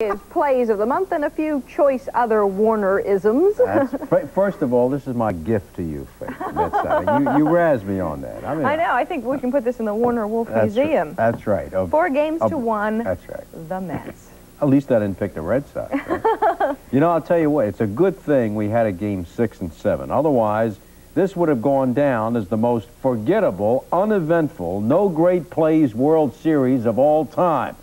Is plays of the month and a few choice other Warner-isms. First of all, this is my gift to you, Faith. You razzed me on that. I know. I think we can put this in the Warner Wolf Museum. That's right. 4 games to 1. That's right. The Mets. At least I didn't pick the Red Sox. Right? You know, I'll tell you what. It's a good thing we had a game 6 and 7. Otherwise, this would have gone down as the most forgettable, uneventful, no great plays World Series of all time.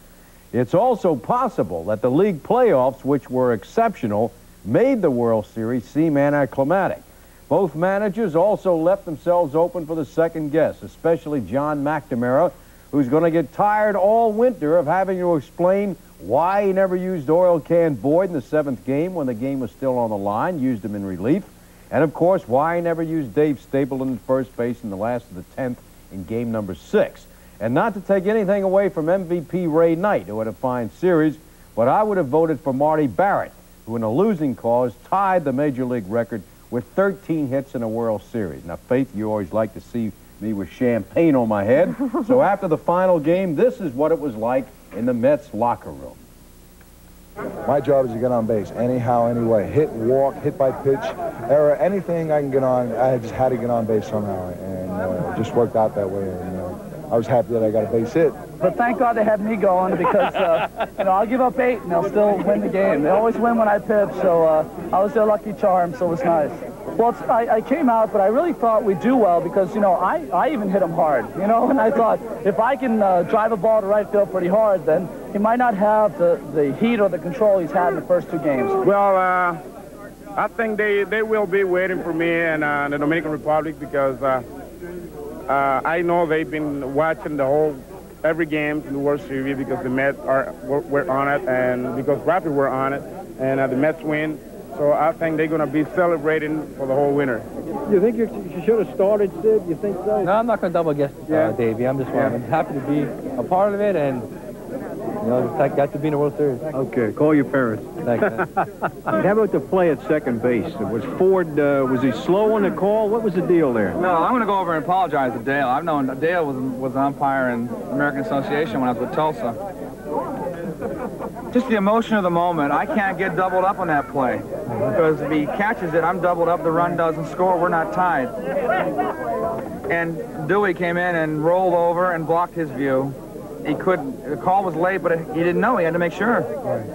It's also possible that the league playoffs, which were exceptional, made the World Series seem anticlimactic. Both managers also left themselves open for the second guess, especially John McNamara, who's going to get tired all winter of having to explain why he never used Oil Can Boyd in the 7th game when the game was still on the line, used him in relief, and of course why he never used Dave Stapleton at first base in the last of the 10th in game number 6. And not to take anything away from MVP Ray Knight, who had a fine series, but I would have voted for Marty Barrett, who in a losing cause tied the Major League record with 13 hits in a World Series. Now, Faith, you always like to see me with champagne on my head. So after the final game, this is what it was like in the Mets locker room. My job is to get on base anyhow, anyway. Hit, walk, hit by pitch, error, anything I can get on. I just had to get on base somehow, and it just worked out that way. And, I was happy that I got a base hit. But thank God they had me going because, you know, I'll give up 8 and they'll still win the game. They always win when I pitch, so I was their lucky charm, so it was nice. Well, I came out, but I really thought we'd do well because, you know, I even hit him hard, you know, and I thought if I can drive a ball to right field pretty hard, then he might not have the heat or the control he's had in the first 2 games. Well, I think they will be waiting for me in the Dominican Republic because I know they've been watching every game in the World Series because the Mets were on it and because Rafael were on it and the Mets win. So I think they're going to be celebrating for the whole winter. You think you should have started, Sid? You think so? No, I'm not going to double guess, Davey. I'm just I'm happy to be a part of it and, you know, just got to be in the World Series. Okay, call your parents. Thanks, man. How about the play at second base? Was Ford, was he slow on the call? What was the deal there? No, I'm going to go over and apologize to Dale. I've known Dale was an umpire in the American Association when I was with Tulsa. Just the emotion of the moment. I can't get doubled up on that play. Because if he catches it, I'm doubled up, the run doesn't score, we're not tied. And Dewey came in and rolled over and blocked his view. He couldn't, the call was late, but he didn't know, he had to make sure.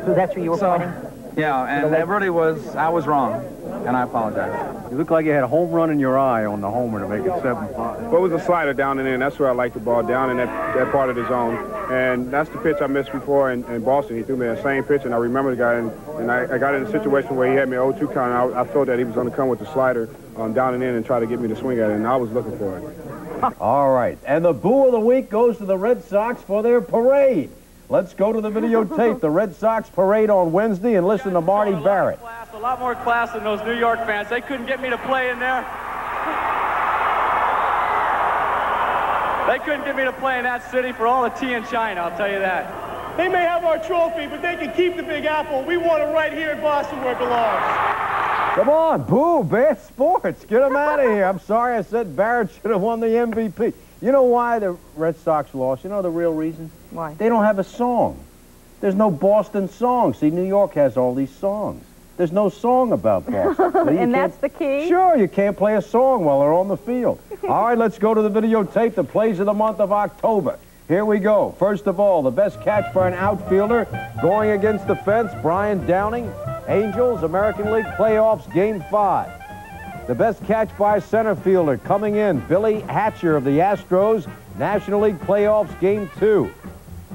So that's where you were pointing? Yeah, and it really was, I was wrong, and I apologize. You look like you had a home run in your eye on the homer to make it 7-5. What was a slider down and in? That's where I like the ball, down in that part of the zone. And that's the pitch I missed before in Boston. He threw me that same pitch, and I remember the guy, and I got in a situation where he had me 0-2 count. I felt that he was going to come with the slider down and in and try to get me to swing at it, and I was looking for it. All right, and the boo of the week goes to the Red Sox for their parade. Let's go to the videotape, the Red Sox parade on Wednesday, and listen to Marty Barrett. A lot more class than those New York fans. They couldn't get me to play in there. They couldn't get me to play in that city for all the tea in China, I'll tell you that. They may have our trophy, but they can keep the Big Apple. We want it right here in Boston where it belongs. Come on, boo, bad sports. Get them out of here. I'm sorry I said Barrett should have won the MVP. You know why the Red Sox lost? You know the real reason? Why? They don't have a song. There's no Boston song. See, New York has all these songs. There's no song about Boston. And that's the key? Sure, you can't play a song while they're on the field. All right, let's go to the videotape, the plays of the month of October. Here we go. First of all, the best catch for an outfielder going against the fence, Brian Downing. Angels, American League Playoffs, Game 5. The best catch by a center fielder coming in, Billy Hatcher of the Astros, National League Playoffs, Game 2.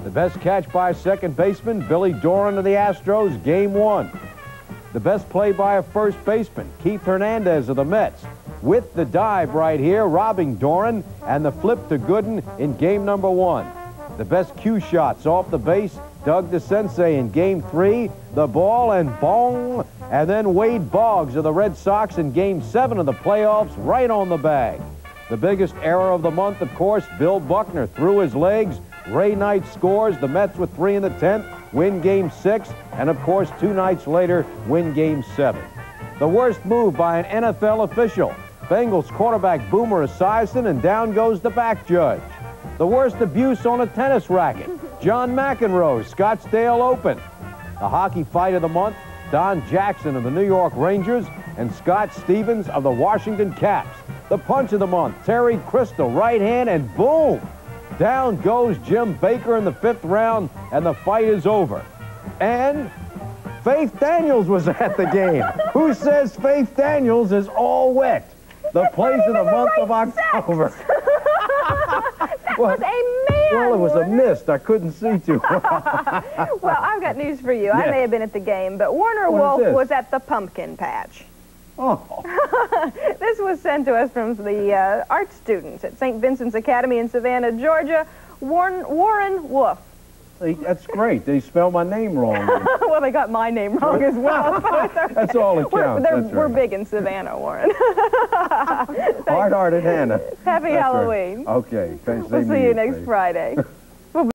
The best catch by a second baseman, Billy Doran of the Astros, Game 1. The best play by a first baseman, Keith Hernandez of the Mets, with the dive right here, robbing Doran, and the flip to Gooden in game number 1. The best cue shots off the base, Doug Decinces in Game 3, the ball and bong, and then Wade Boggs of the Red Sox in Game 7 of the playoffs, right on the bag. The biggest error of the month, of course, Bill Buckner threw his legs. Ray Knight scores. The Mets with 3 in the 10th, win Game 6, and of course 2 nights later, win Game 7. The worst move by an NFL official, Bengals quarterback Boomer Esiason, and down goes the back judge. The worst abuse on a tennis racket, John McEnroe, Scottsdale Open. The hockey fight of the month, Don Jackson of the New York Rangers and Scott Stevens of the Washington Caps. The punch of the month, Terry Christle, right hand, and boom! Down goes Jim Baker in the 5th round, and the fight is over. And Faith Daniels was at the game. Who says Faith Daniels is all wet? The plays of the month of October. That was a man. Well, it was a mist. I couldn't see too well. Well, I've got news for you. Yes. I may have been at the game, but Warner Wolf was at the pumpkin patch. Oh. This was sent to us from the art students at St. Vincent's Academy in Savannah, Georgia. Warren Wolf. That's great. They spelled my name wrong. Well, they got my name wrong as well. So That's all it counts. We're big in Savannah, Warren. Hard-hearted Hannah. Happy Halloween. Right. Okay. Thanks. We'll see you next Friday.